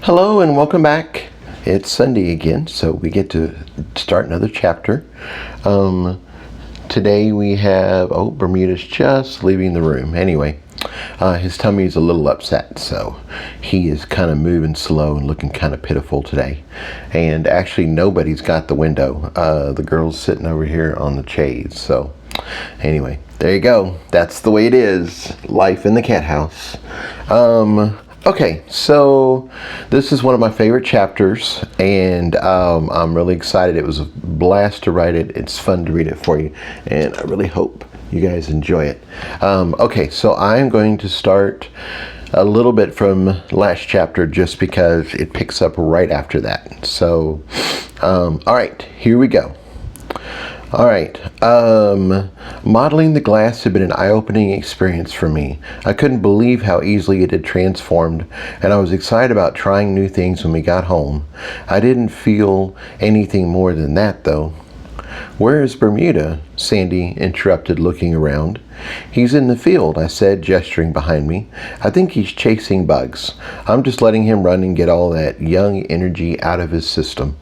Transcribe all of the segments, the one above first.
Hello and welcome back. It's Sunday again, so we get to start another chapter. Today we have, Bermuda's just leaving the room. Anyway, his tummy is a little upset, so he is kind of moving slow and looking kind of pitiful today. And actually nobody's got the window. The girl's sitting over here on the chaise, so anyway, there you go. That's the way it is. Life in the cat house. Okay, so this is one of my favorite chapters, and I'm really excited. It was a blast to write it. It's fun to read it for you, and I really hope you guys enjoy it. Okay, so I'm going to start a little bit from last chapter just because it picks up right after that. So, all right, here we go. All right, modeling the glass had been an eye-opening experience for me. I couldn't believe how easily it had transformed, and I was excited about trying new things when we got home. I didn't feel anything more than that, though. "Where is Bermuda?" Sandy interrupted, looking around. "He's in the field," I said, gesturing behind me. "I think he's chasing bugs. I'm just letting him run and get all that young energy out of his system."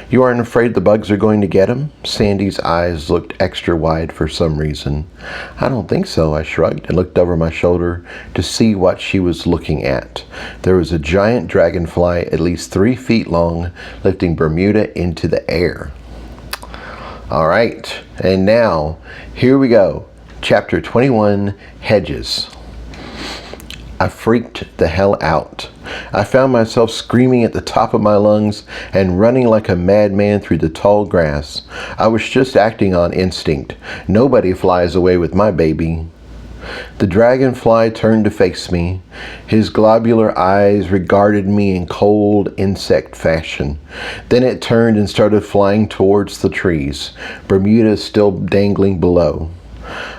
"You aren't afraid the bugs are going to get him?" Sandy's eyes looked extra wide for some reason. "I don't think so," I shrugged and looked over my shoulder to see what she was looking at. There was a giant dragonfly at least 3 feet long, lifting Bermuda into the air. All right, and now, here we go. Chapter 21, Hedges. I freaked the hell out. I found myself screaming at the top of my lungs and running like a madman through the tall grass. I was just acting on instinct. Nobody flies away with my baby. The dragonfly turned to face me. His globular eyes regarded me in cold insect fashion. Then it turned and started flying towards the trees, Bermuda still dangling below.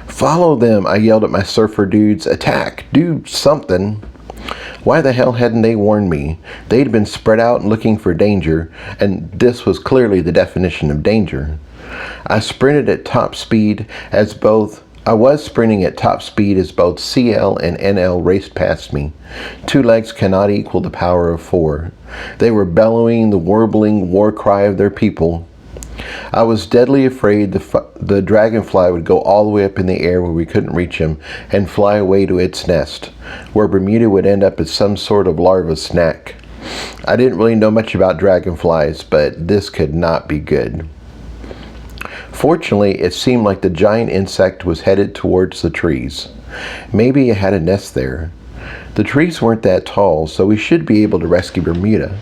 "Follow them," I yelled at my surfer dudes. "Attack! Do something!" Why the hell hadn't they warned me? They'd been spread out and looking for danger, and this was clearly the definition of danger. I was sprinting at top speed as both CL and NL raced past me. 2 legs cannot equal the power of 4. They were bellowing the warbling war cry of their people. I was deadly afraid the dragonfly would go all the way up in the air where we couldn't reach him and fly away to its nest, where Bermuda would end up as some sort of larva snack. I didn't really know much about dragonflies, but this could not be good. Fortunately, it seemed like the giant insect was headed towards the trees. Maybe it had a nest there. The trees weren't that tall, so we should be able to rescue Bermuda.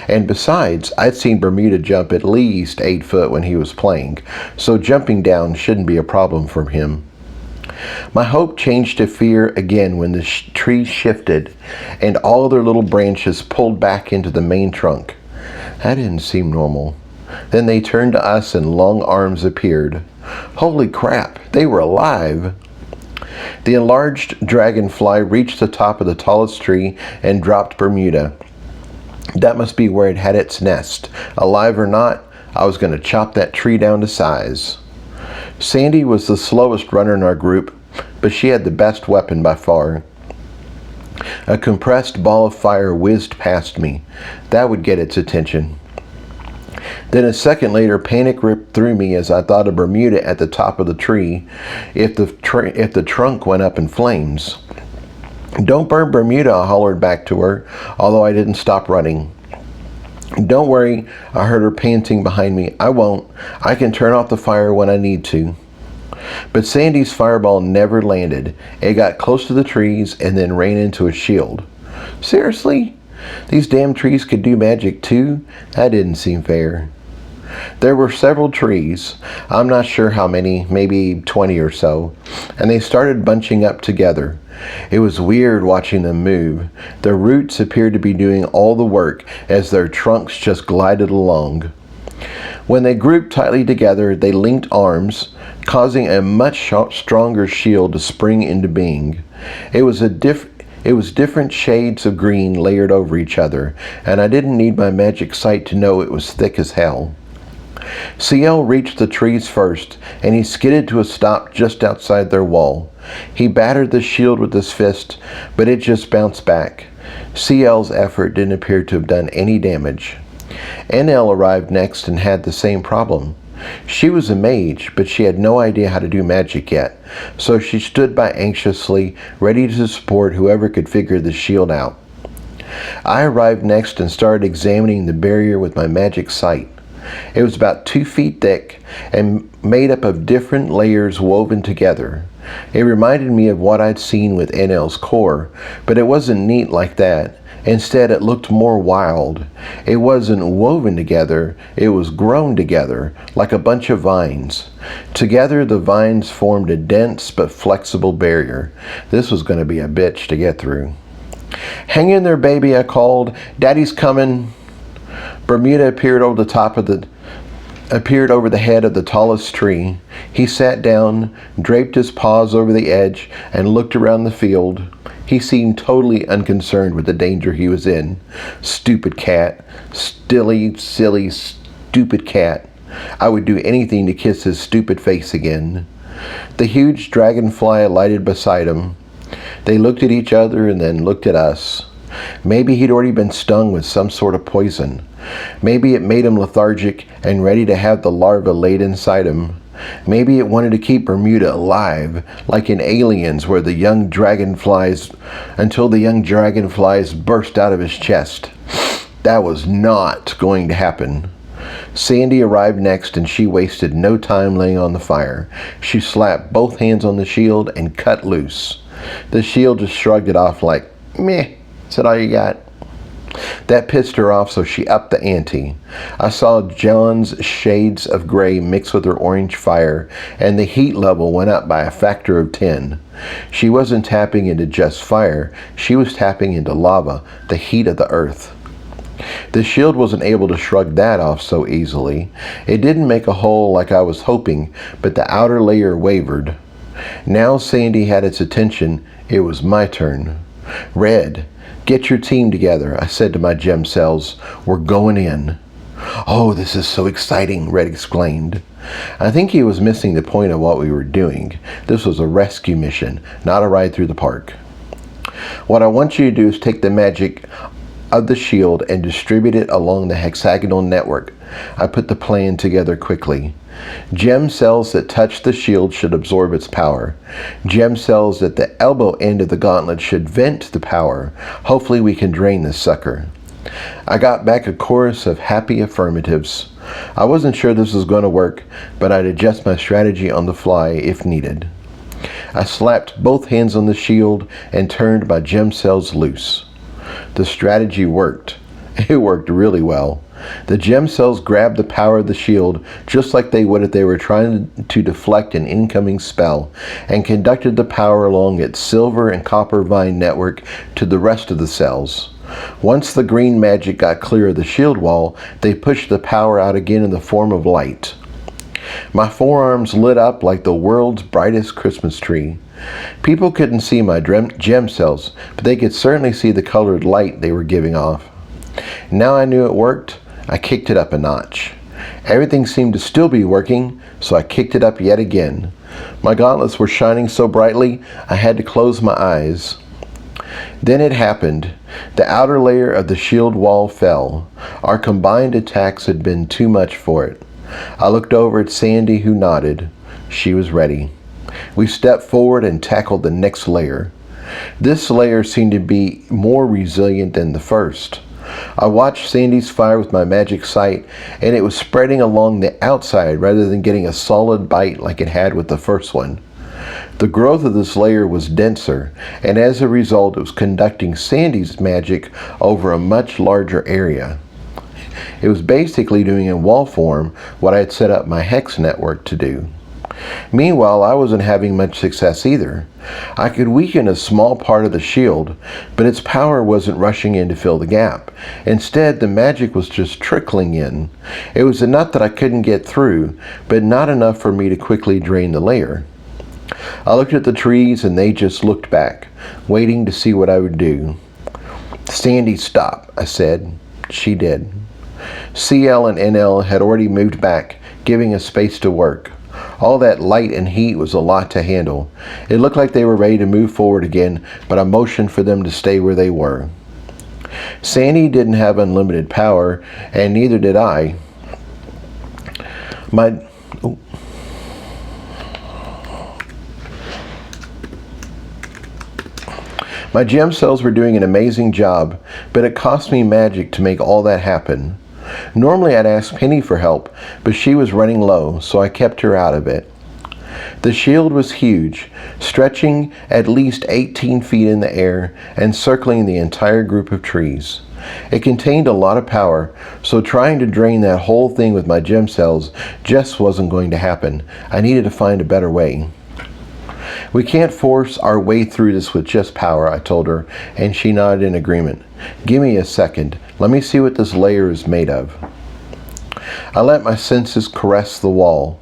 And besides, I'd seen Bermuda jump at least 8 foot when he was playing, so jumping down shouldn't be a problem for him. My hope changed to fear again when the trees shifted and all their little branches pulled back into the main trunk. That didn't seem normal. Then they turned to us and long arms appeared. Holy crap, they were alive! The enlarged dragonfly reached the top of the tallest tree and dropped Bermuda. That must be where it had its nest. Alive or not, I was going to chop that tree down to size. Sandy was the slowest runner in our group, but she had the best weapon by far. A compressed ball of fire whizzed past me. That would get its attention. Then a second later, panic ripped through me as I thought of Bermuda at the top of the tree if the trunk went up in flames. "Don't burn Bermuda," I hollered back to her, although I didn't stop running. "Don't worry," I heard her panting behind me. "I won't. I can turn off the fire when I need to." But Sandy's fireball never landed. It got close to the trees and then ran into a shield. Seriously? These damn trees could do magic too? That didn't seem fair. There were several trees, I'm not sure how many, maybe 20 or so, and they started bunching up together. It was weird watching them move. Their roots appeared to be doing all the work as their trunks just glided along. When they grouped tightly together, they linked arms, causing a much stronger shield to spring into being. It was different shades of green layered over each other, and I didn't need my magic sight to know it was thick as hell. CL reached the trees first, and he skidded to a stop just outside their wall. He battered the shield with his fist, but it just bounced back. CL's effort didn't appear to have done any damage. NL arrived next and had the same problem. She was a mage, but she had no idea how to do magic yet, so she stood by anxiously, ready to support whoever could figure the shield out. I arrived next and started examining the barrier with my magic sight. It was about 2 feet thick and made up of different layers woven together. It reminded me of what I'd seen with NL's core, but it wasn't neat like that. Instead, it looked more wild. It wasn't woven together, it was grown together, like a bunch of vines. Together, the vines formed a dense but flexible barrier. This was going to be a bitch to get through. "Hang in there, baby," I called. "Daddy's coming." Bermuda appeared over the head of the tallest tree. He sat down, draped his paws over the edge, and looked around the field. He seemed totally unconcerned with the danger he was in. Stupid cat. Silly, stupid cat. I would do anything to kiss his stupid face again. The huge dragonfly alighted beside him. They looked at each other and then looked at us. Maybe he'd already been stung with some sort of poison. Maybe it made him lethargic and ready to have the larva laid inside him. Maybe it wanted to keep Bermuda alive, like in Aliens, where until the young dragonflies burst out of his chest. That was not going to happen. Sandy arrived next, and she wasted no time laying on the fire. She slapped both hands on the shield and cut loose. The shield just shrugged it off like, "Meh, is that all you got?" That pissed her off, so she upped the ante. I saw John's shades of gray mix with her orange fire, and the heat level went up by a factor of 10. She wasn't tapping into just fire, she was tapping into lava, the heat of the earth. The shield wasn't able to shrug that off so easily. It didn't make a hole like I was hoping, but the outer layer wavered. Now Sandy had its attention. It was my turn. "Red, get your team together," I said to my gem cells. "We're going in." "Oh, this is so exciting," Red exclaimed. I think he was missing the point of what we were doing. This was a rescue mission, not a ride through the park. "What I want you to do is take the magic of the shield and distribute it along the hexagonal network." I put the plan together quickly. Gem cells that touch the shield should absorb its power. Gem cells at the elbow end of the gauntlet should vent the power. Hopefully we can drain this sucker. I got back a chorus of happy affirmatives. I wasn't sure this was going to work, but I'd adjust my strategy on the fly if needed. I slapped both hands on the shield and turned my gem cells loose. The strategy worked. It worked really well. The gem cells grabbed the power of the shield just like they would if they were trying to deflect an incoming spell, and conducted the power along its silver and copper vine network to the rest of the cells. Once the green magic got clear of the shield wall, they pushed the power out again in the form of light. My forearms lit up like the world's brightest Christmas tree. People couldn't see my gem cells, but they could certainly see the colored light they were giving off. Now I knew it worked. I kicked it up a notch. Everything seemed to still be working, so I kicked it up yet again. My gauntlets were shining so brightly, I had to close my eyes. Then it happened. The outer layer of the shield wall fell. Our combined attacks had been too much for it. I looked over at Sandy, who nodded. She was ready. We stepped forward and tackled the next layer. This layer seemed to be more resilient than the first. I watched Sandy's fire with my magic sight, and it was spreading along the outside rather than getting a solid bite like it had with the first one. The growth of this layer was denser, and as a result it was conducting Sandy's magic over a much larger area. It was basically doing in wall form what I had set up my hex network to do. Meanwhile, I wasn't having much success either. I could weaken a small part of the shield, but its power wasn't rushing in to fill the gap. Instead, the magic was just trickling in. It was enough that I couldn't get through, but not enough for me to quickly drain the layer. I looked at the trees and they just looked back, waiting to see what I would do. "Sandy, stop," I said. She did. CL and NL had already moved back, giving us space to work. All that light and heat was a lot to handle. It looked like they were ready to move forward again, but I motioned for them to stay where they were. Sandy didn't have unlimited power, and neither did I. My gem cells were doing an amazing job, but it cost me magic to make all that happen. Normally I'd ask Penny for help, but she was running low, so I kept her out of it. The shield was huge, stretching at least 18 feet in the air and circling the entire group of trees. It contained a lot of power, so trying to drain that whole thing with my gem cells just wasn't going to happen. I needed to find a better way. We can't force our way through this with just power, I told her, and she nodded in agreement. Give me a second. Let me see what this layer is made of. I let my senses caress the wall.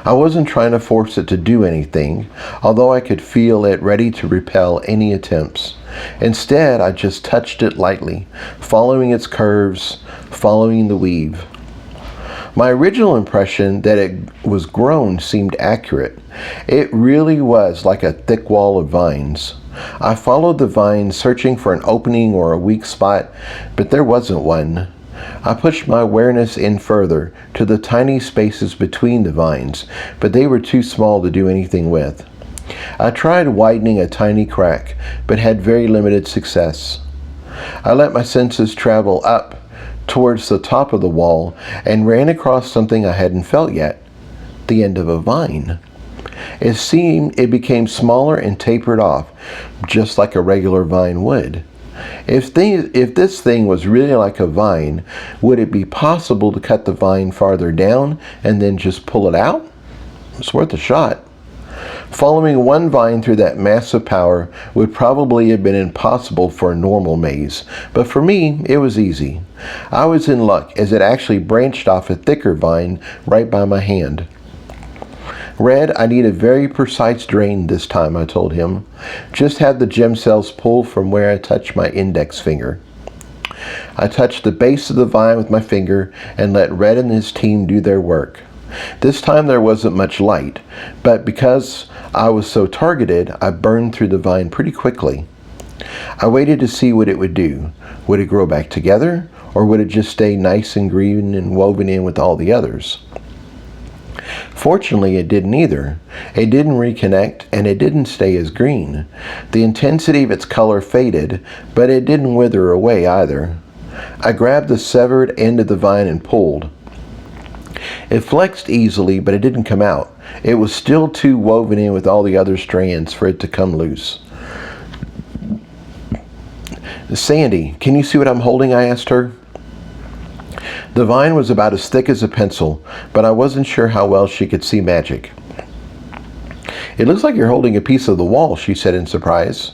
I wasn't trying to force it to do anything, although I could feel it ready to repel any attempts. Instead, I just touched it lightly, following its curves, following the weave. My original impression that it was grown seemed accurate. It really was like a thick wall of vines. I followed the vines, searching for an opening or a weak spot, but there wasn't one. I pushed my awareness in further, to the tiny spaces between the vines, but they were too small to do anything with. I tried widening a tiny crack, but had very limited success. I let my senses travel up towards the top of the wall and ran across something I hadn't felt yet, the end of a vine. It became smaller and tapered off, just like a regular vine would. If this thing was really like a vine, would it be possible to cut the vine farther down and then just pull it out? It's worth a shot. Following one vine through that massive power would probably have been impossible for a normal maze, but for me, it was easy. I was in luck, as it actually branched off a thicker vine right by my hand. Red, I need a very precise drain this time, I told him. Just have the gem cells pull from where I touch my index finger. I touched the base of the vine with my finger and let Red and his team do their work. This time there wasn't much light, but because I was so targeted, I burned through the vine pretty quickly. I waited to see what it would do. Would it grow back together, or would it just stay nice and green and woven in with all the others? Fortunately, it didn't either. It didn't reconnect, and it didn't stay as green. The intensity of its color faded, but it didn't wither away either. I grabbed the severed end of the vine and pulled. It flexed easily, but it didn't come out. It was still too woven in with all the other strands for it to come loose. Sandy, can you see what I'm holding? I asked her. The vine was about as thick as a pencil, but I wasn't sure how well she could see magic. It looks like you're holding a piece of the wall, she said in surprise.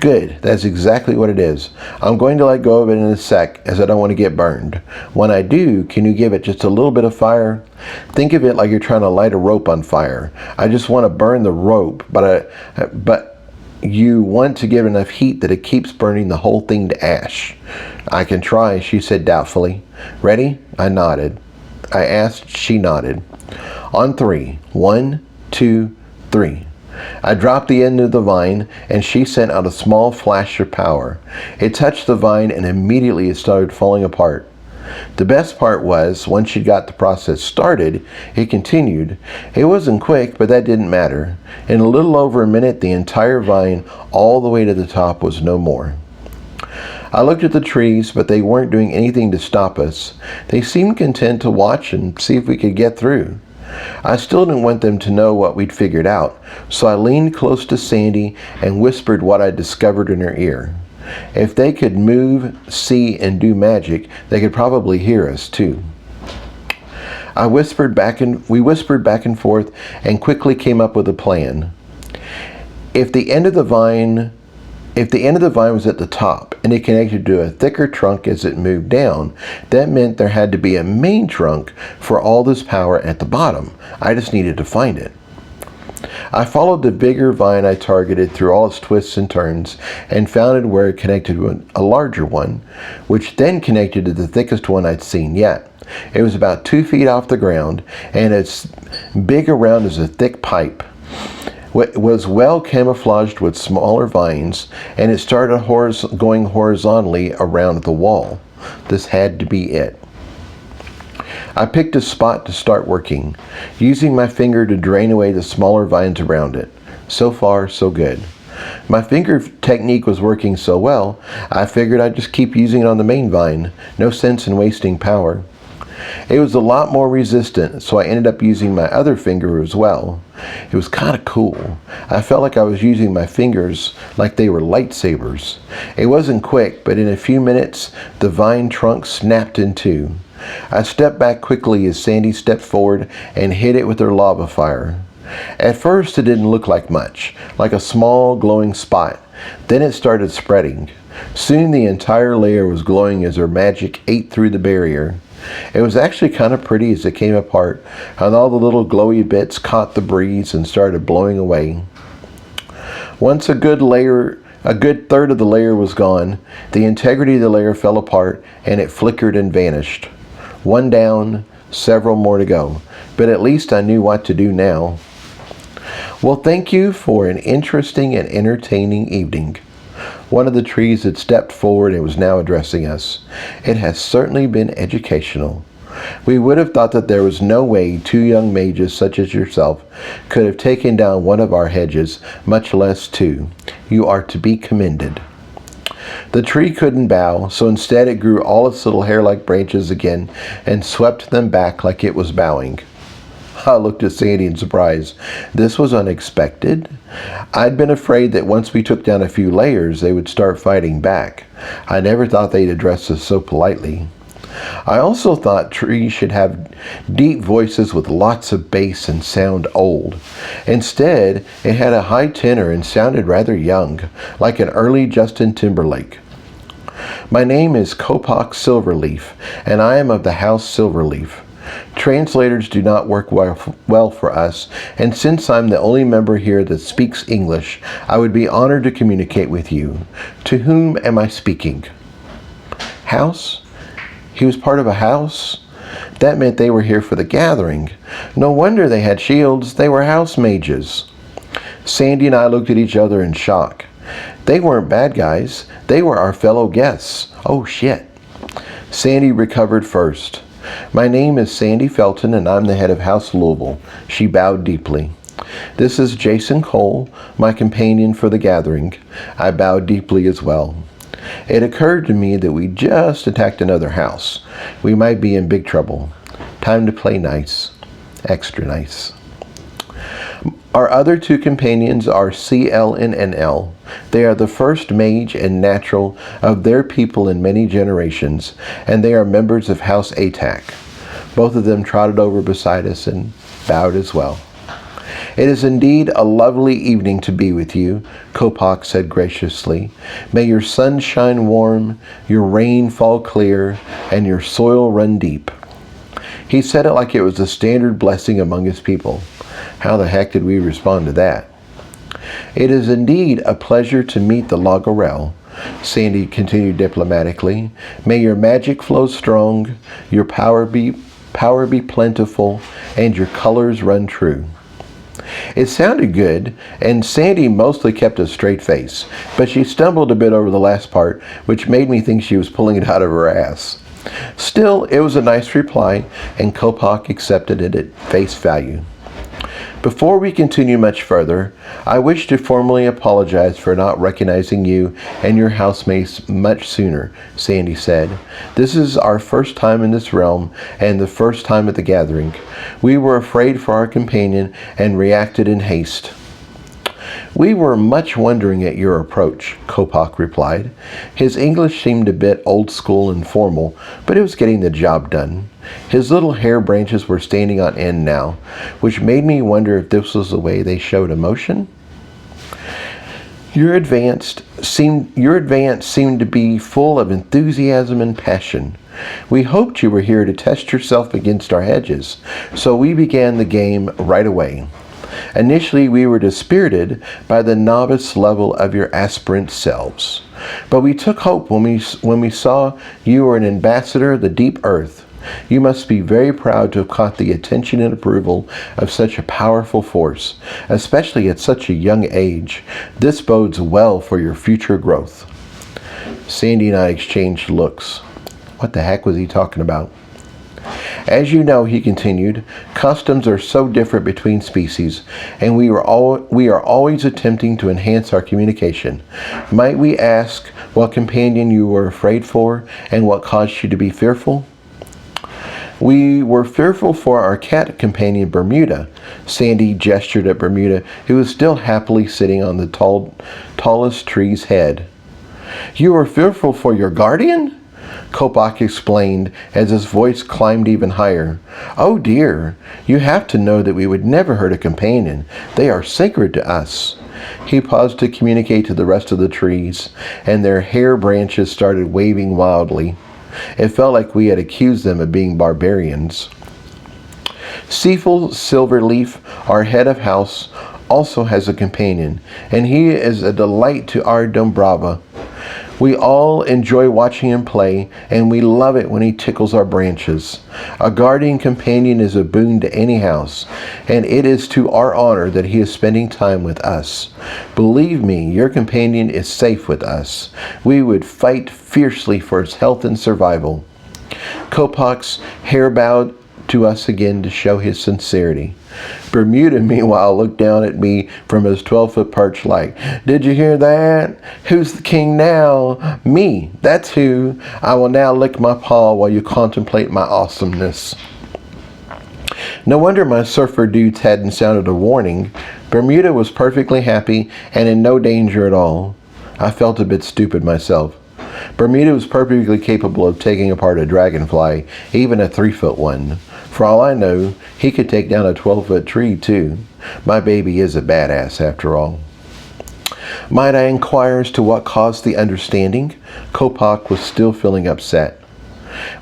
Good, that's exactly what it is. I'm going to let go of it in a sec, as I don't want to get burned. When I do, can you give it just a little bit of fire? Think of it like you're trying to light a rope on fire. I just want to burn the rope, but you want to give enough heat that it keeps burning the whole thing to ash. I can try, she said doubtfully. Ready? I nodded. I asked, she nodded. On 3. 1, 2, 3. I dropped the end of the vine, and she sent out a small flash of power. It touched the vine, and immediately it started falling apart. The best part was, once she got the process started, it continued. It wasn't quick, but that didn't matter. In a little over a minute, the entire vine, all the way to the top, was no more. I looked at the trees, but they weren't doing anything to stop us. They seemed content to watch and see if we could get through. I still didn't want them to know what we'd figured out, so I leaned close to Sandy and whispered what I'd discovered in her ear. If they could move, see, and do magic, they could probably hear us too. We whispered back and forth and quickly came up with a plan. If the end of the vine was at the top and it connected to a thicker trunk as it moved down, that meant there had to be a main trunk for all this power at the bottom. I just needed to find it. I followed the bigger vine I targeted through all its twists and turns and found it where it connected to a larger one, which then connected to the thickest one I'd seen yet. It was about 2 feet off the ground and as big around as a thick pipe. was well camouflaged with smaller vines, and it started going horizontally around the wall. This had to be it. I picked a spot to start working, using my finger to drain away the smaller vines around it. So far, so good. My finger technique was working so well, I figured I'd just keep using it on the main vine. No sense in wasting power. It was a lot more resistant, so I ended up using my other finger as well. It was kind of cool. I felt like I was using my fingers like they were lightsabers. It wasn't quick, but in a few minutes, the vine trunk snapped in two. I stepped back quickly as Sandy stepped forward and hit it with her lava fire. At first, it didn't look like much, like a small glowing spot. Then it started spreading. Soon the entire layer was glowing as her magic ate through the barrier. It was actually kind of pretty as it came apart, and all the little glowy bits caught the breeze and started blowing away. Once a good third of the layer was gone, the integrity of the layer fell apart and it flickered and vanished. One down, several more to go, but at least I knew what to do now. Well, thank you for an interesting and entertaining evening. One of the trees had stepped forward and was now addressing us. It has certainly been educational. We would have thought that there was no way two young mages such as yourself could have taken down one of our hedges, much less two. You are to be commended. The tree couldn't bow, so instead it grew all its little hair-like branches again and swept them back like it was bowing. I looked at Sandy in surprise. This was unexpected. I'd been afraid that once we took down a few layers, they would start fighting back. I never thought they'd address us so politely. I also thought trees should have deep voices with lots of bass and sound old. Instead, it had a high tenor and sounded rather young, like an early Justin Timberlake. My name is Copak Silverleaf, and I am of the House Silverleaf. Translators do not work well for us, and since I'm the only member here that speaks English, I would be honored to communicate with you. To whom am I speaking? House? He was part of a house? That meant they were here for the gathering. No wonder they had shields. They were house mages. Sandy and I looked at each other in shock. They weren't bad guys. They were our fellow guests. Oh shit. Sandy recovered first. My name is Sandy Felton, and I'm the head of House Louisville. She bowed deeply. This is Jason Cole, my companion for the gathering. I bowed deeply as well. It occurred to me that we just attacked another house. We might be in big trouble. Time to play nice. Extra nice. Our other two companions are CL and NL. They are the first mage and natural of their people in many generations, and they are members of House ATAC. Both of them trotted over beside us and bowed as well. It is indeed a lovely evening to be with you, Copak said graciously. May your sun shine warm, your rain fall clear, and your soil run deep. He said it like it was a standard blessing among his people. How the heck did we respond to that? It is indeed a pleasure to meet the Lagarel, Sandy continued diplomatically. May your magic flow strong, your power be plentiful, and your colors run true. It sounded good, and Sandy mostly kept a straight face, but she stumbled a bit over the last part, which made me think she was pulling it out of her ass. Still, it was a nice reply, and Copak accepted it at face value. Before we continue much further, I wish to formally apologize for not recognizing you and your housemates much sooner, Sandy said. This is our first time in this realm and the first time at the gathering. We were afraid for our companion and reacted in haste. We were much wondering at your approach, Copak replied. His English seemed a bit old school and formal, but it was getting the job done. His little hair branches were standing on end now, which made me wonder if this was the way they showed emotion. Your advance seemed to be full of enthusiasm and passion. We hoped you were here to test yourself against our hedges, so we began the game right away. Initially, we were dispirited by the novice level of your aspirant selves, but we took hope when we saw you were an ambassador of the deep earth. You must be very proud to have caught the attention and approval of such a powerful force, especially at such a young age. This bodes well for your future growth." Sandy and I exchanged looks. What the heck was he talking about? "As you know," he continued, "customs are so different between species, and we are always attempting to enhance our communication. Might we ask what companion you were afraid for, and what caused you to be fearful?" "We were fearful for our cat companion Bermuda." Sandy gestured at Bermuda, who was still happily sitting on the tallest tree's head. "You were fearful for your guardian?" Kopach explained as his voice climbed even higher. "Oh dear, you have to know that we would never hurt a companion. They are sacred to us." He paused to communicate to the rest of the trees, and their hair branches started waving wildly. It felt like we had accused them of being barbarians. Seafull Silverleaf, our head of house, also has a companion, and he is a delight to our Dombrava. We all enjoy watching him play, and we love it when he tickles our branches. A guardian companion is a boon to any house, and it is to our honor that he is spending time with us. Believe me, your companion is safe with us. We would fight fiercely for his health and survival. Kopach's hair bowed to us again to show his sincerity. Bermuda, meanwhile, looked down at me from his 12-foot perch like, "Did you hear that? Who's the king now? Me, that's who. I will now lick my paw while you contemplate my awesomeness." No wonder my surfer dudes hadn't sounded a warning. Bermuda was perfectly happy and in no danger at all. I felt a bit stupid myself. Bermuda was perfectly capable of taking apart a dragonfly, even a 3-foot one. For all I know, he could take down a 12-foot tree, too. My baby is a badass, after all. Might I inquire as to what caused the understanding? Kopach was still feeling upset.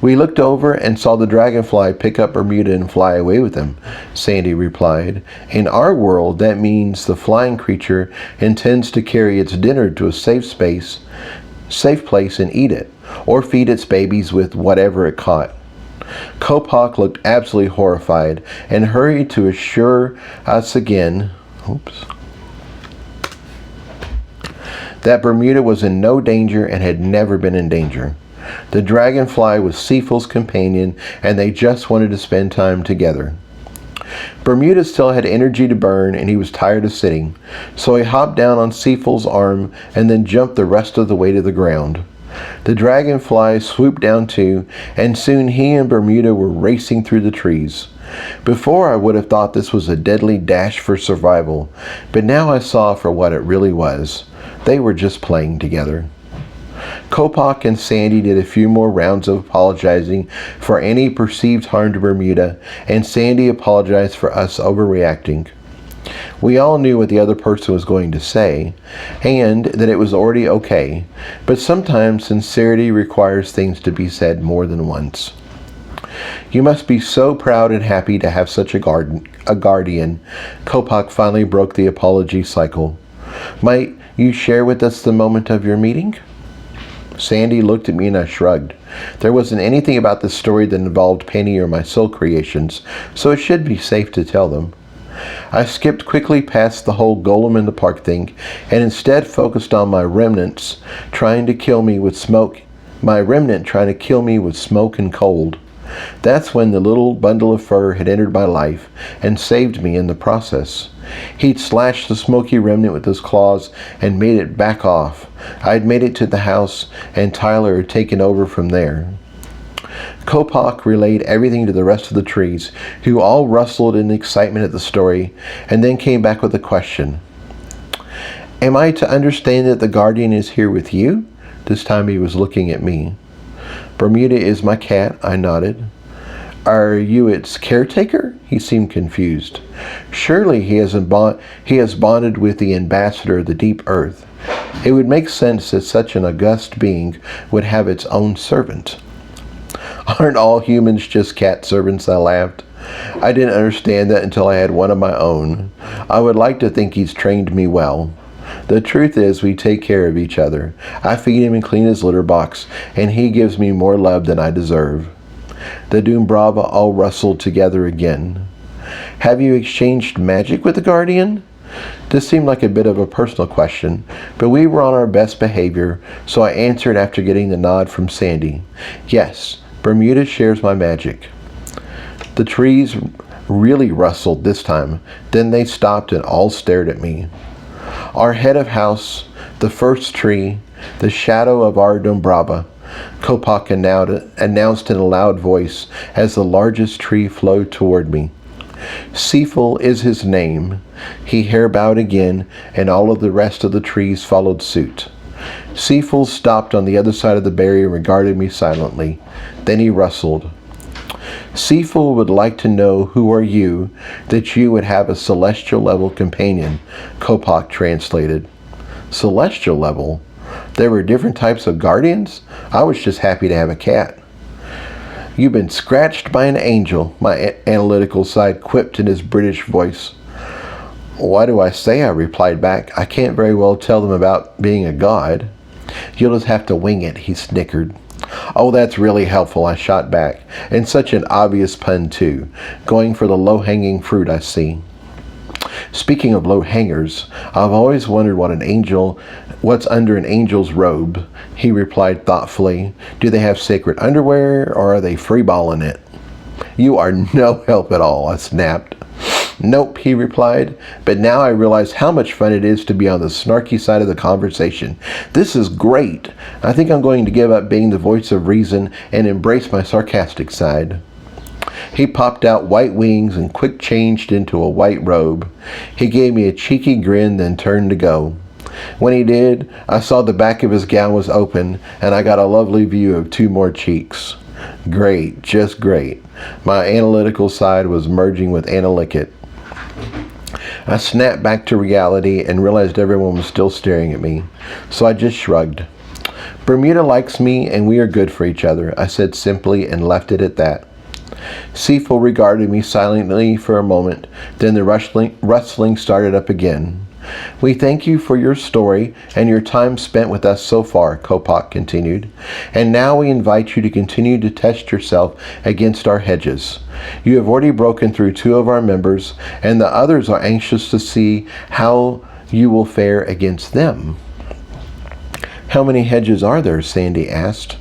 "We looked over and saw the dragonfly pick up Bermuda and fly away with him," Sandy replied. "In our world, that means the flying creature intends to carry its dinner to a safe place and eat it, or feed its babies with whatever it caught." Kopach looked absolutely horrified and hurried to assure us again that Bermuda was in no danger and had never been in danger. The dragonfly was Seafull's companion, and they just wanted to spend time together. Bermuda still had energy to burn, and he was tired of sitting, so he hopped down on Seafull's arm and then jumped the rest of the way to the ground. The dragonfly swooped down too, and soon he and Bermuda were racing through the trees. Before, I would have thought this was a deadly dash for survival, but now I saw for what it really was. They were just playing together. Kopach and Sandy did a few more rounds of apologizing for any perceived harm to Bermuda, and Sandy apologized for us overreacting. We all knew what the other person was going to say, and that it was already okay, but sometimes sincerity requires things to be said more than once. "You must be so proud and happy to have such a guardian." Kopach finally broke the apology cycle. "Might you share with us the moment of your meeting?" Sandy looked at me and I shrugged. There wasn't anything about this story that involved Penny or my soul creations, so it should be safe to tell them. I skipped quickly past the whole golem in the park thing and instead focused on my remnant trying to kill me with smoke and cold. That's when the little bundle of fur had entered my life and saved me in the process. He'd slashed the smoky remnant with his claws and made it back off. I'd made it to the house, and Tyler had taken over from there. Kopach relayed everything to the rest of the trees, who all rustled in excitement at the story, and then came back with a question. "Am I to understand that the guardian is here with you?" This time he was looking at me. "Bermuda is my cat," I nodded. "Are you its caretaker?" He seemed confused. "Surely he has bonded with the ambassador of the deep earth. It would make sense that such an august being would have its own servant." "Aren't all humans just cat servants?" I laughed. I didn't understand that until I had one of my own. I would like to think he's trained me well. The truth is, we take care of each other. I feed him and clean his litter box, and he gives me more love than I deserve. The Doombrava all rustled together again. Have you exchanged magic with the Guardian? This seemed like a bit of a personal question, but we were on our best behavior, so I answered after getting the nod from Sandy. Yes, Bermuda shares my magic. The trees really rustled this time. Then they stopped and all stared at me. Our head of house, the first tree, the shadow of our Doombrava, Kopak announced in a loud voice as the largest tree flowed toward me. Seaful is his name. He hair bowed again, and all of the rest of the trees followed suit. Seaful stopped on the other side of the barrier and regarded me silently. Then he rustled. Seaful would like to know who are you, that you would have a celestial level companion, Kopak translated. Celestial level? There were different types of guardians? I was just happy to have a cat. You've been scratched by an angel, my analytical side quipped in his British voice. Why do I say? I replied back. I can't very well tell them about being a god. You'll just have to wing it, he snickered. Oh, that's really helpful, I shot back. And such an obvious pun, too. Going for the low-hanging fruit, I see. Speaking of low-hangers, I've always wondered what's under an angel's robe. He replied thoughtfully. Do they have sacred underwear, or are they freeballing it? You are no help at all, I snapped. Nope, he replied, but now I realize how much fun it is to be on the snarky side of the conversation. This is great. I think I'm going to give up being the voice of reason and embrace my sarcastic side. He popped out white wings and quick changed into a white robe. He gave me a cheeky grin, then turned to go. When he did, I saw the back of his gown was open, and I got a lovely view of 2 more cheeks. Great, just great. My analytical side was merging with analytic. I snapped back to reality and realized everyone was still staring at me, so I just shrugged. Bermuda likes me, and we are good for each other, I said simply and left it at that. Seaful regarded me silently for a moment, then the rustling started up again. We thank you for your story and your time spent with us so far, Kopak continued. And now we invite you to continue to test yourself against our hedges. You have already broken through 2 of our members, and the others are anxious to see how you will fare against them. How many hedges are there? Sandy asked.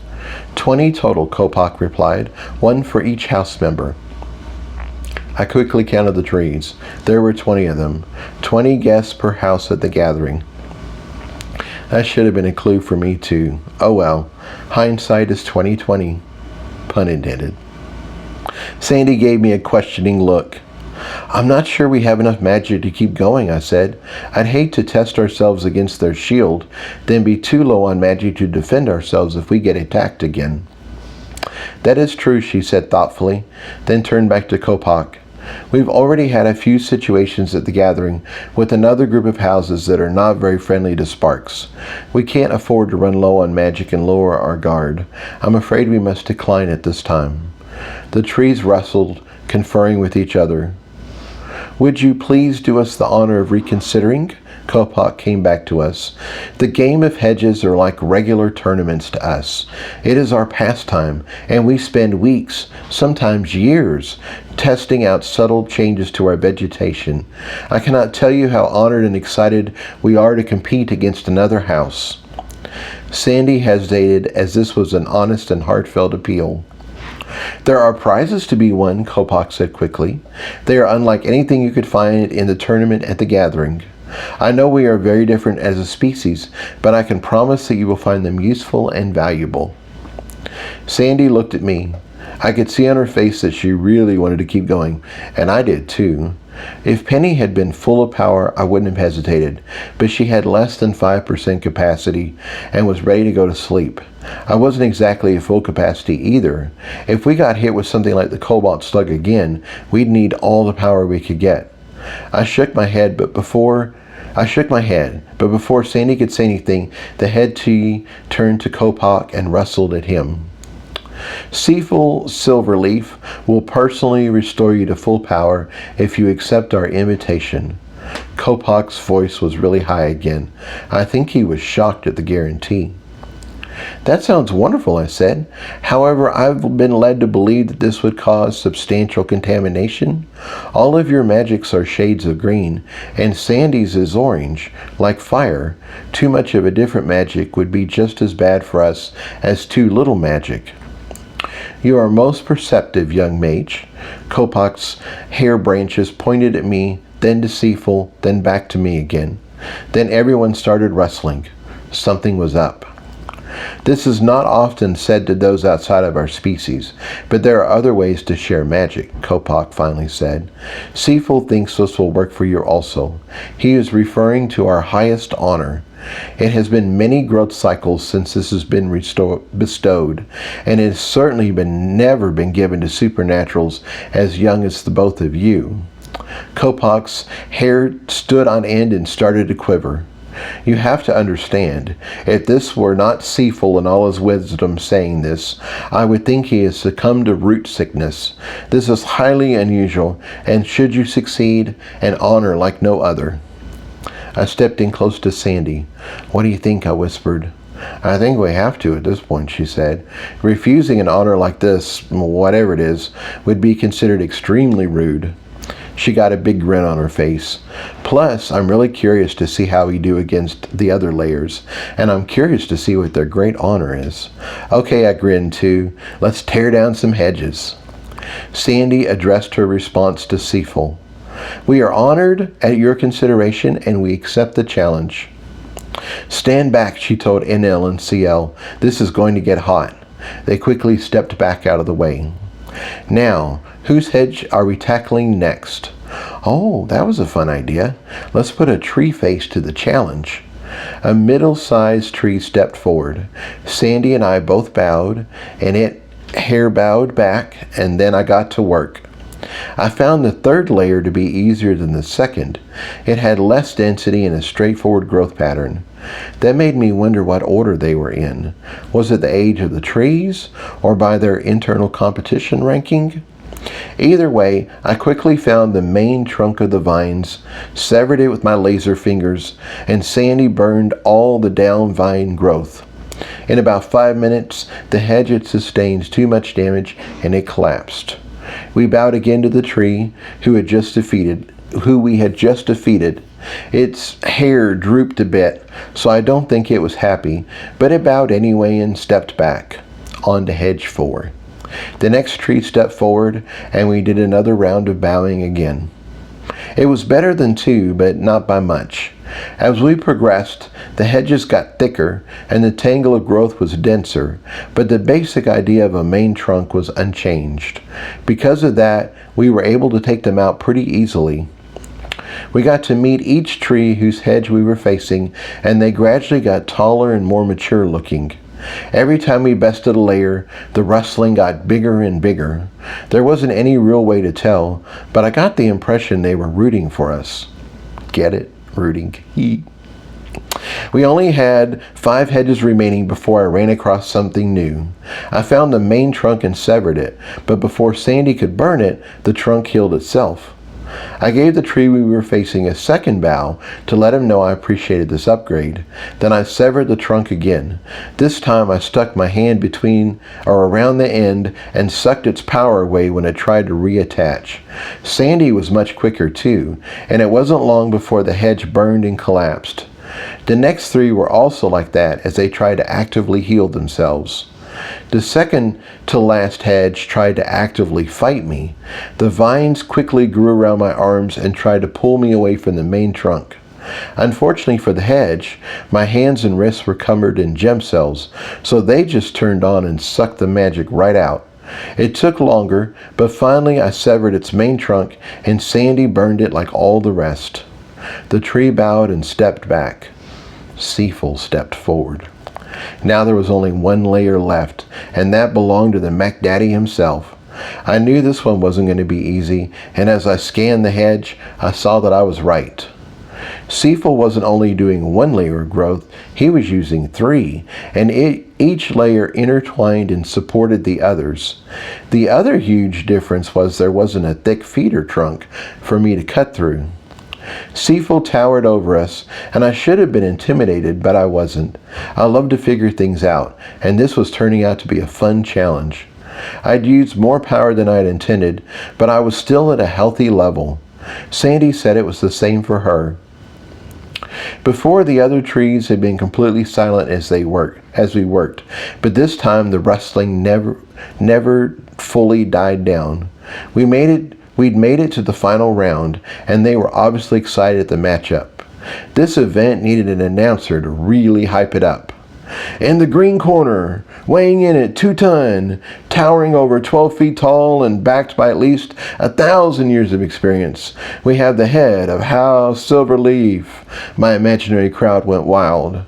20 total, Kopak replied, 1 for each house member. I quickly counted the trees. There were 20 of them. 20 guests per house at the gathering. That should have been a clue for me too. Oh well. Hindsight is 20/20. Pun intended. Sandy gave me a questioning look. I'm not sure we have enough magic to keep going, I said. I'd hate to test ourselves against their shield, then be too low on magic to defend ourselves if we get attacked again. That is true, she said thoughtfully, then turned back to Kopak. We've already had a few situations at the gathering with another group of houses that are not very friendly to sparks. We can't afford to run low on magic and lower our guard. I'm afraid we must decline it this time. The trees rustled, conferring with each other. Would you please do us the honor of reconsidering? Kopak came back to us. The game of hedges are like regular tournaments to us. It is our pastime, and we spend weeks, sometimes years, testing out subtle changes to our vegetation. I cannot tell you how honored and excited we are to compete against another house. Sandy hesitated, as this was an honest and heartfelt appeal. There are prizes to be won, Kopak said quickly. They are unlike anything you could find in the tournament at the gathering. I know we are very different as a species, but I can promise that you will find them useful and valuable. Sandy looked at me. I could see on her face that she really wanted to keep going, and I did too. If Penny had been full of power, I wouldn't have hesitated, but she had less than 5% capacity and was ready to go to sleep. I wasn't exactly at full capacity either. If we got hit with something like the cobalt slug again, we'd need all the power we could get. I shook my head, but before Sandy could say anything, the head tea turned to Kopak and rustled at him. Seaful Silverleaf will personally restore you to full power if you accept our invitation. Kopak's voice was really high again. I think he was shocked at the guarantee. That sounds wonderful, I said. However, I've been led to believe that this would cause substantial contamination. All of your magics are shades of green, and Sandy's is orange, like fire. Too much of a different magic would be just as bad for us as too little magic. You are most perceptive, young mage. Kopak's hair branches pointed at me, then to Seaful, then back to me again. Then everyone started rustling. Something was up. This is not often said to those outside of our species, but there are other ways to share magic, Kopak finally said. Seaful thinks this will work for you also. He is referring to our highest honor. It has been many growth cycles since this has been bestowed, and it has certainly never been given to supernaturals as young as the both of you. Kopak's hair stood on end and started to quiver. You have to understand, if this were not Seaful in all his wisdom saying this, I would think he has succumbed to root sickness. This is highly unusual, and should you succeed, an honor like no other. I stepped in close to Sandy. What do you think? I whispered. I think we have to at this point, she said. Refusing an honor like this, whatever it is, would be considered extremely rude. She got a big grin on her face. Plus, I'm really curious to see how we do against the other layers, and I'm curious to see what their great honor is. Okay, I grinned too. Let's tear down some hedges. Sandy addressed her response to Seaful. We are honored at your consideration, and we accept the challenge. Stand back, she told NL and CL. This is going to get hot. They quickly stepped back out of the way. Now, whose hedge are we tackling next? Oh, that was a fun idea. Let's put a tree face to the challenge. A middle-sized tree stepped forward. Sandy and I both bowed, and hair bowed back, and then I got to work. I found the third layer to be easier than the second. It had less density and a straightforward growth pattern. That made me wonder what order they were in. Was it the age of the trees, or by their internal competition ranking? Either way, I quickly found the main trunk of the vines, severed it with my laser fingers, and Sandy burned all the down vine growth. In about 5 minutes, the hedge had sustained too much damage, and it collapsed. We bowed again to the tree who we had just defeated. Its hair drooped a bit, so I don't think it was happy, but it bowed anyway and stepped back. On to hedge 4. The next tree stepped forward, and we did another round of bowing again. It was better than 2, but not by much. As we progressed, the hedges got thicker, and the tangle of growth was denser, but the basic idea of a main trunk was unchanged. Because of that, we were able to take them out pretty easily. We got to meet each tree whose hedge we were facing, and they gradually got taller and more mature looking. Every time we bested a layer, the rustling got bigger and bigger. There wasn't any real way to tell, but I got the impression they were rooting for us. Get it? Rooting. We only had 5 hedges remaining before I ran across something new. I found the main trunk and severed it, but before Sandy could burn it, the trunk healed itself. I gave the tree we were facing a second bow to let him know I appreciated this upgrade. Then I severed the trunk again. This time I stuck my hand between or around the end and sucked its power away when it tried to reattach. Sandy was much quicker too, and it wasn't long before the hedge burned and collapsed. The next 3 were also like that as they tried to actively heal themselves. The second to last hedge tried to actively fight me. The vines quickly grew around my arms and tried to pull me away from the main trunk. Unfortunately for the hedge, my hands and wrists were covered in gem cells, so they just turned on and sucked the magic right out. It took longer, but finally I severed its main trunk and Sandy burned it like all the rest. The tree bowed and stepped back. Seaful stepped forward. Now there was only 1 layer left, and that belonged to the Mac Daddy himself. I knew this one wasn't going to be easy, and as I scanned the hedge, I saw that I was right. Seaful wasn't only doing 1 layer of growth, he was using 3, and each layer intertwined and supported the others. The other huge difference was there wasn't a thick feeder trunk for me to cut through. Seafowl towered over us, and I should have been intimidated, but I wasn't. I love to figure things out, and this was turning out to be a fun challenge. I'd used more power than I'd intended, but I was still at a healthy level. Sandy said it was the same for her. Before, the other trees had been completely silent as we worked, but this time the rustling never fully died down. We'd made it to the final round, and they were obviously excited at the matchup. This event needed an announcer to really hype it up. In the green corner, weighing in at 2 tons, towering over 12 feet tall and backed by at least 1,000 years of experience, we have the head of House Silverleaf. My imaginary crowd went wild.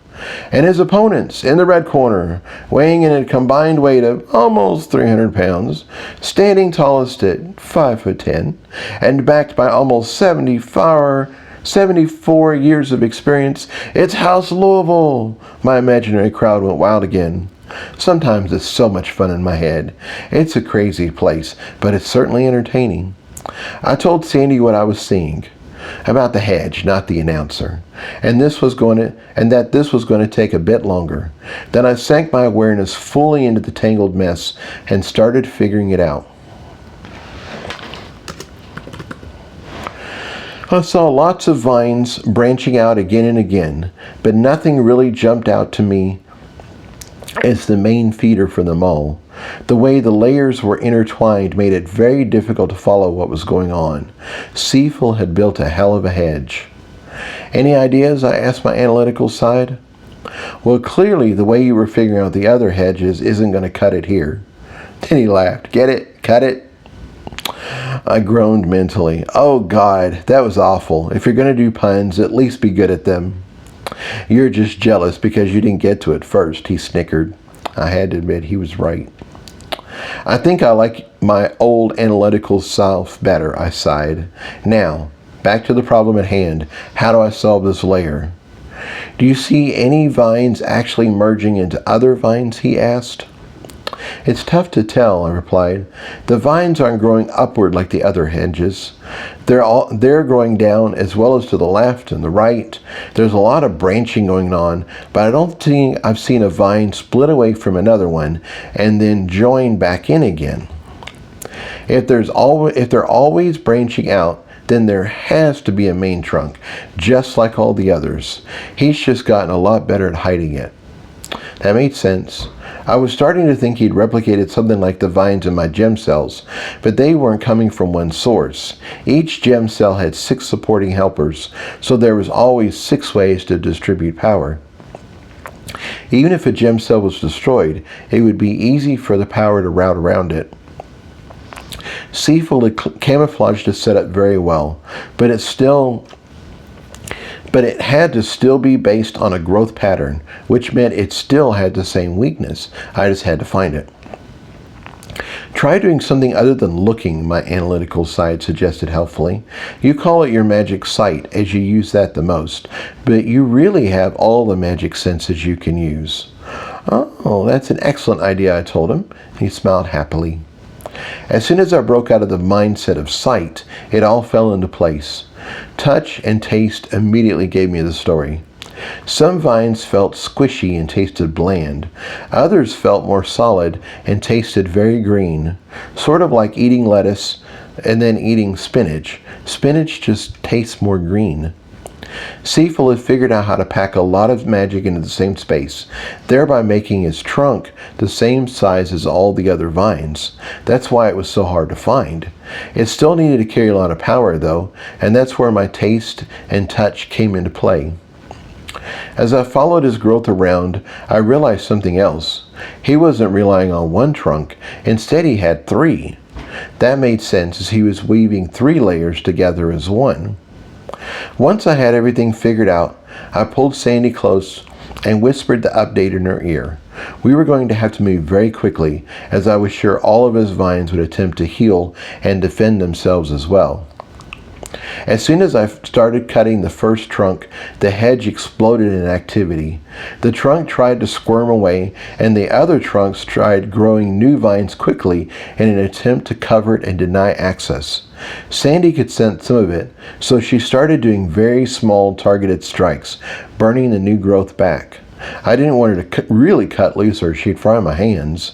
And his opponents in the red corner, weighing in at a combined weight of almost 300 pounds, standing tallest at 5'10", and backed by almost 74 years of experience, it's House Louisville. My imaginary crowd went wild again. Sometimes it's so much fun in my head. It's a crazy place, but it's certainly entertaining. I told Sandy what I was seeing about the hedge, not the announcer, and that this was going to take a bit longer. Then I sank my awareness fully into the tangled mess and started figuring it out. I saw lots of vines branching out again and again, but nothing really jumped out to me as the main feeder for them all. The way the layers were intertwined made it very difficult to follow what was going on. Seafowl had built a hell of a hedge. Any ideas? I asked my analytical side. Well, clearly the way you were figuring out the other hedges isn't going to cut it here. Then he laughed. Get it? Cut it? I groaned mentally. Oh God, that was awful. If you're going to do puns, at least be good at them. You're just jealous because you didn't get to it first, he snickered. I had to admit he was right. I think I like my old analytical self better, I sighed. Now, back to the problem at hand. How do I solve this layer? Do you see any vines actually merging into other vines, he asked. It's tough to tell, I replied. The vines aren't growing upward like the other hedges. They're growing down as well as to the left and the right. There's a lot of branching going on, but I don't think I've seen a vine split away from another one and then join back in again. If they're always branching out, then there has to be a main trunk, just like all the others. He's just gotten a lot better at hiding it. That made sense. I was starting to think he'd replicated something like the vines in my gem cells, but they weren't coming from one source. Each gem cell had 6 supporting helpers, so there was always 6 ways to distribute power. Even if a gem cell was destroyed, it would be easy for the power to route around it. Seafowl had camouflaged the setup very well, but it had to still be based on a growth pattern, which meant it still had the same weakness. I just had to find it. Try doing something other than looking, my analytical side suggested helpfully. You call it your magic sight, as you use that the most, but you really have all the magic senses you can use. Oh, that's an excellent idea, I told him. He smiled happily. As soon as I broke out of the mindset of sight, it all fell into place. Touch and taste immediately gave me the story. Some vines felt squishy and tasted bland. Others felt more solid and tasted very green, sort of like eating lettuce and then eating spinach. Spinach just tastes more green. Seafowl had figured out how to pack a lot of magic into the same space, thereby making his trunk the same size as all the other vines. That's why it was so hard to find. It still needed to carry a lot of power, though, and that's where my taste and touch came into play. As I followed his growth around, I realized something else. He wasn't relying on one trunk. Instead, he had 3. That made sense, as he was weaving 3 layers together as one. Once I had everything figured out, I pulled Sandy close and whispered the update in her ear. We were going to have to move very quickly, as I was sure all of his vines would attempt to heal and defend themselves as well. As soon as I started cutting the first trunk, the hedge exploded in activity. The trunk tried to squirm away, and the other trunks tried growing new vines quickly in an attempt to cover it and deny access. Sandy could sense some of it, so she started doing very small targeted strikes, burning the new growth back. I didn't want her to really cut loose or she'd fry my hands.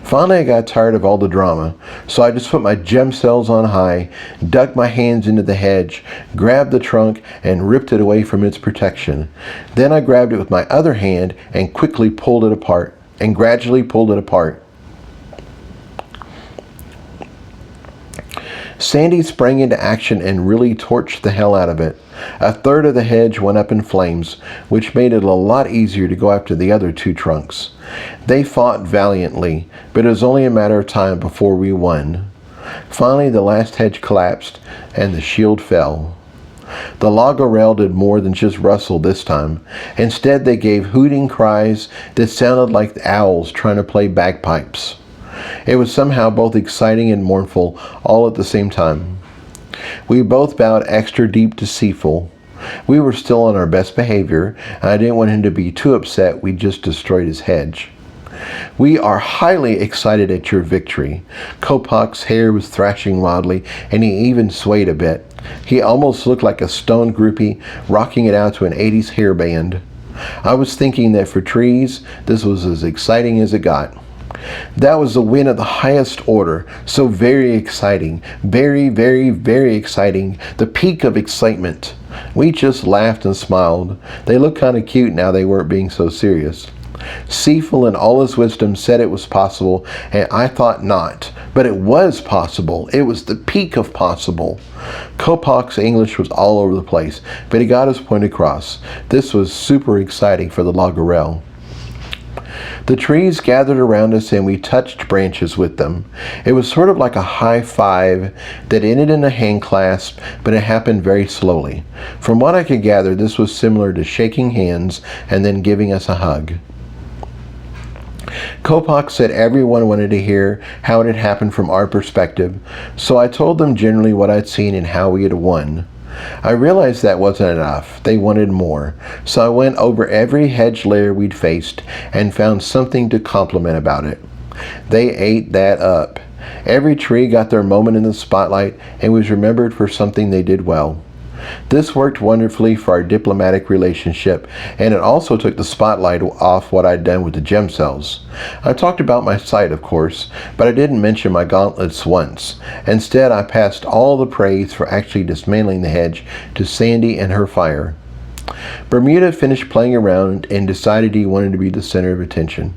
Finally, I got tired of all the drama, so I just put my gem cells on high, dug my hands into the hedge, grabbed the trunk, and ripped it away from its protection. Then I grabbed it with my other hand and quickly pulled it apart, and gradually pulled it apart. Sandy sprang into action and really torched the hell out of it. A third of the hedge went up in flames, which made it a lot easier to go after the other two trunks. They fought valiantly, but it was only a matter of time before we won. Finally, the last hedge collapsed, and the shield fell. The Lagarelle did more than just rustle this time. Instead, they gave hooting cries that sounded like owls trying to play bagpipes. It was somehow both exciting and mournful, all at the same time. We both bowed extra deep to Seafull. We were still on our best behavior, and I didn't want him to be too upset we just destroyed his hedge. We are highly excited at your victory. Kopak's hair was thrashing wildly, and he even swayed a bit. He almost looked like a stone groupie rocking it out to an 80s hair band. I was thinking that for trees, this was as exciting as it got. That was a win of the highest order, so very exciting, very, very, very exciting, the peak of excitement. We just laughed and smiled. They looked kind of cute now they weren't being so serious. Seafull in all his wisdom said it was possible, and I thought not, but it was possible. It was the peak of possible. Kopak's English was all over the place, but he got his point across. This was super exciting for the Lagarelle. The trees gathered around us and we touched branches with them. It was sort of like a high five that ended in a hand clasp, but it happened very slowly. From what I could gather, this was similar to shaking hands and then giving us a hug. Kopak said everyone wanted to hear how it had happened from our perspective, so I told them generally what I'd seen and how we had won. I realized that wasn't enough. They wanted more. So I went over every hedge layer we'd faced and found something to compliment about it. They ate that up. Every tree got their moment in the spotlight and was remembered for something they did well. This worked wonderfully for our diplomatic relationship, and it also took the spotlight off what I'd done with the gem cells. I talked about my sight, of course, but I didn't mention my gauntlets once. Instead, I passed all the praise for actually dismantling the hedge to Sandy and her fire. Bermuda finished playing around and decided he wanted to be the center of attention.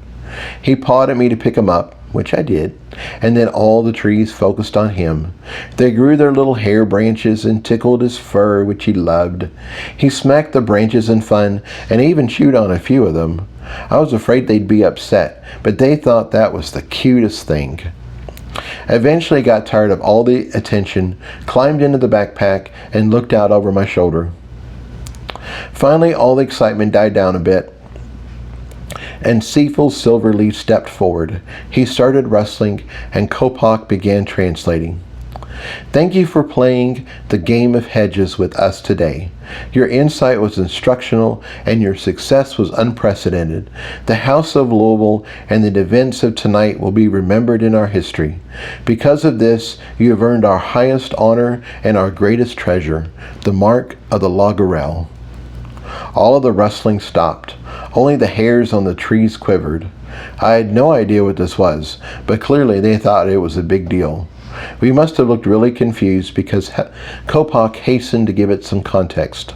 He pawed at me to pick him up, which I did, and then all the trees focused on him. They grew their little hair branches and tickled his fur, which he loved. He smacked the branches in fun and even chewed on a few of them. I was afraid they'd be upset, but they thought that was the cutest thing. Eventually got tired of all the attention, climbed into the backpack, and looked out over my shoulder. Finally, all the excitement died down a bit, and Seafull Silverleaf stepped forward. He started rustling, and Kopak began translating. Thank you for playing the game of Hedges with us today. Your insight was instructional, and your success was unprecedented. The House of Louisville and the events of tonight will be remembered in our history. Because of this, you have earned our highest honor and our greatest treasure, the mark of the Lagarelle. All of the rustling stopped. Only the hairs on the trees quivered. I had no idea what this was, but clearly they thought it was a big deal. We must have looked really confused because Kopak hastened to give it some context.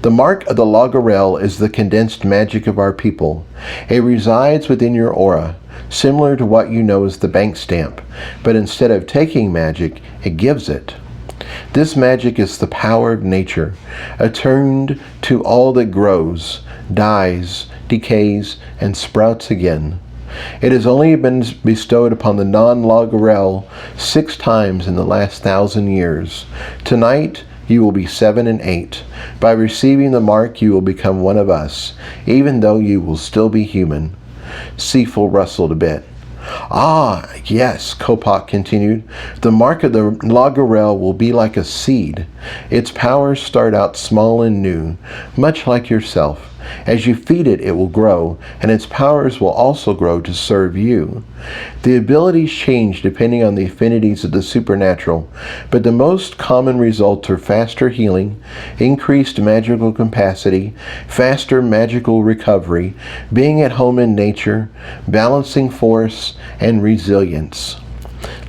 The mark of the Lagarelle is the condensed magic of our people. It resides within your aura, similar to what you know as the bank stamp, but instead of taking magic, it gives it. This magic is the power of nature, attuned to all that grows, dies, decays, and sprouts again. It has only been bestowed upon the non-Lagarelle 6 times in the last 1,000 years. Tonight, you will be 7 and 8. By receiving the mark, you will become one of us, even though you will still be human. Seafull rustled a bit. Ah, yes, Kopak continued. The mark of the Lagarel will be like a seed. Its powers start out small and new, much like yourself. As you feed it, it will grow, and its powers will also grow to serve you. The abilities change depending on the affinities of the supernatural, but the most common results are faster healing, increased magical capacity, faster magical recovery, being at home in nature, balancing force, and resilience.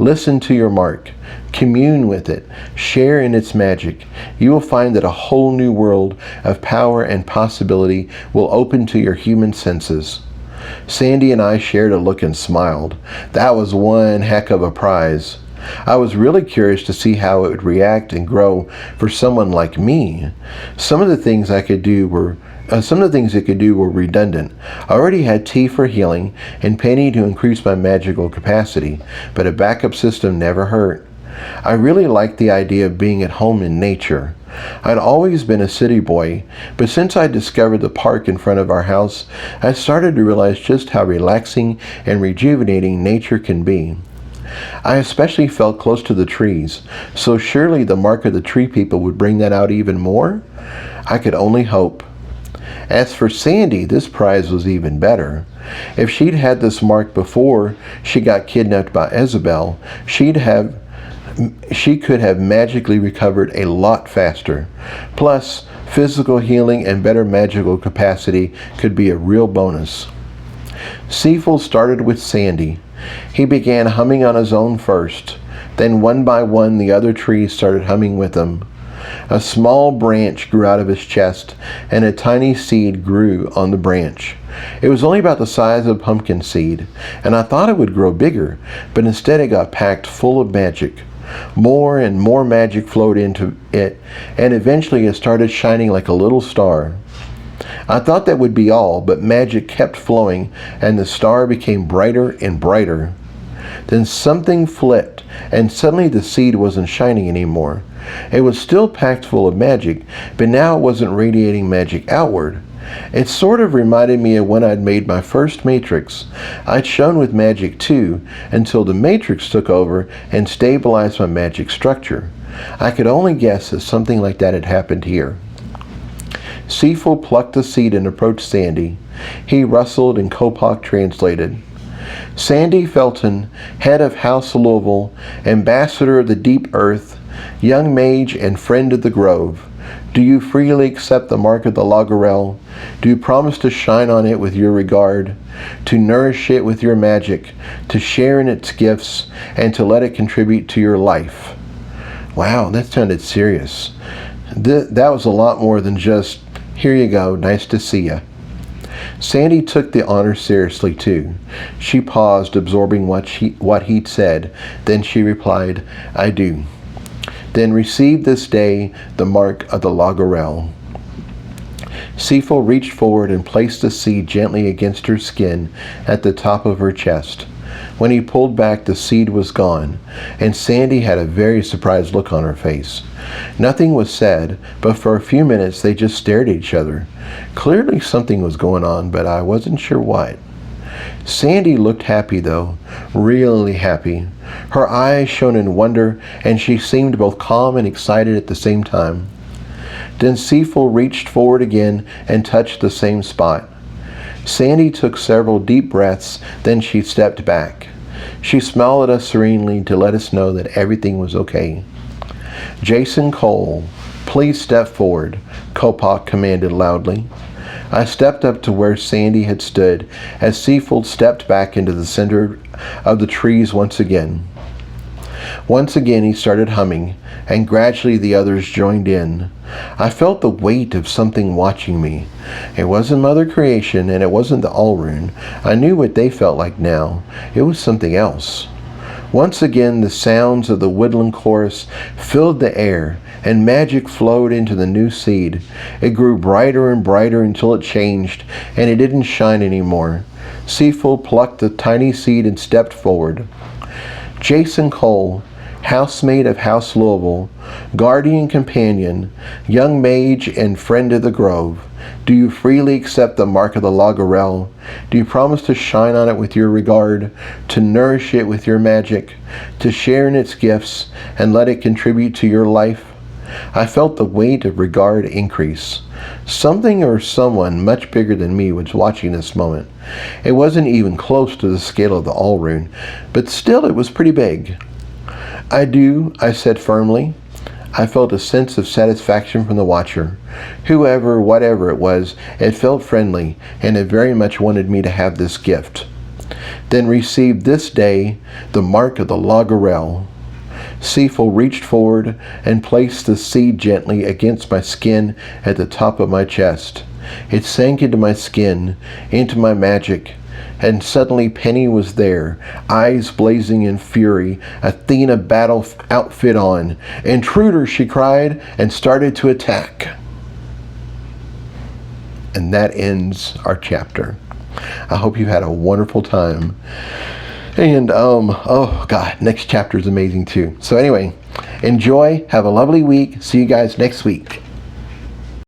Listen to your mark. Commune with it. Share in its magic. You will find that a whole new world of power and possibility will open to your human senses. Sandy and I shared a look and smiled. That was one heck of a prize. I was really curious to see how it would react and grow for someone like me. Some of the things it could do were redundant. I already had tea for healing and penny to increase my magical capacity, but a backup system never hurt. I really liked the idea of being at home in nature. I'd always been a city boy, but since I discovered the park in front of our house, I started to realize just how relaxing and rejuvenating nature can be. I especially felt close to the trees, so surely the mark of the tree people would bring that out even more? I could only hope. As for Sandy, this prize was even better. If she'd had this mark before she got kidnapped by Isabel, she could have magically recovered a lot faster. Plus, physical healing and better magical capacity could be a real bonus. Seafool started with Sandy. He began humming on his own first. Then one by one the other trees started humming with him. A small branch grew out of his chest, and a tiny seed grew on the branch. It was only about the size of a pumpkin seed, and I thought it would grow bigger, but instead it got packed full of magic. More and more magic flowed into it, and eventually it started shining like a little star. I thought that would be all, but magic kept flowing, and the star became brighter and brighter. Then something flipped, and suddenly the seed wasn't shining anymore. It was still packed full of magic, but now it wasn't radiating magic outward. It sort of reminded me of when I'd made my first matrix. I'd shone with magic too, until the matrix took over and stabilized my magic structure. I could only guess that something like that had happened here. Seafool plucked the seed and approached Sandy. He rustled and Kopak translated. Sandy Felton, head of House Louisville, ambassador of the deep earth, young mage and friend of the grove. Do you freely accept the mark of the Lagarel? Do you promise to shine on it with your regard, to nourish it with your magic, to share in its gifts, and to let it contribute to your life? Wow, that sounded serious. That was a lot more than just, here you go, nice to see ya. Sandy took the honor seriously too. She paused, absorbing what he'd said. Then she replied, I do. Then receive this day the mark of the Lagarel. Seafool reached forward and placed the seed gently against her skin at the top of her chest. When he pulled back, the seed was gone, and Sandy had a very surprised look on her face. Nothing was said, but for a few minutes they just stared at each other. Clearly something was going on, but I wasn't sure what. Sandy looked happy though, really happy. Her eyes shone in wonder, and she seemed both calm and excited at the same time. Then Seafool reached forward again and touched the same spot. Sandy took several deep breaths, then she stepped back. She smiled at us serenely to let us know that everything was okay. Jason Cole, please step forward, Kopak commanded loudly. I stepped up to where Sandy had stood as Seafool stepped back into the center of the trees once again. Once again he started humming, and gradually the others joined in. I felt the weight of something watching me. It wasn't Mother Creation, and it wasn't the Allrune. I knew what they felt like now. It was something else. Once again the sounds of the woodland chorus filled the air, and magic flowed into the new seed. It grew brighter and brighter until it changed, and it didn't shine anymore. Seafool plucked the tiny seed and stepped forward. Jason Cole, housemate of House Louisville, guardian companion, young mage and friend of the grove, do you freely accept the mark of the Lagarel? Do you promise to shine on it with your regard, to nourish it with your magic, to share in its gifts, and let it contribute to your life? I felt the weight of regard increase. Something or someone much bigger than me was watching this moment. It wasn't even close to the scale of the All Rune, but still it was pretty big. I do, I said firmly. I felt a sense of satisfaction from the watcher. Whoever, whatever it was, it felt friendly, and it very much wanted me to have this gift. Then received this day the mark of the Lagarel. Seafool reached forward and placed the seed gently against my skin at the top of my chest. It sank into my skin, into my magic, and suddenly Penny was there, eyes blazing in fury, Athena battle outfit on. "Intruder!" she cried, and started to attack. And that ends our chapter. I hope you had a wonderful time. And, oh God, next chapter is amazing too. So anyway, enjoy, have a lovely week. See you guys next week.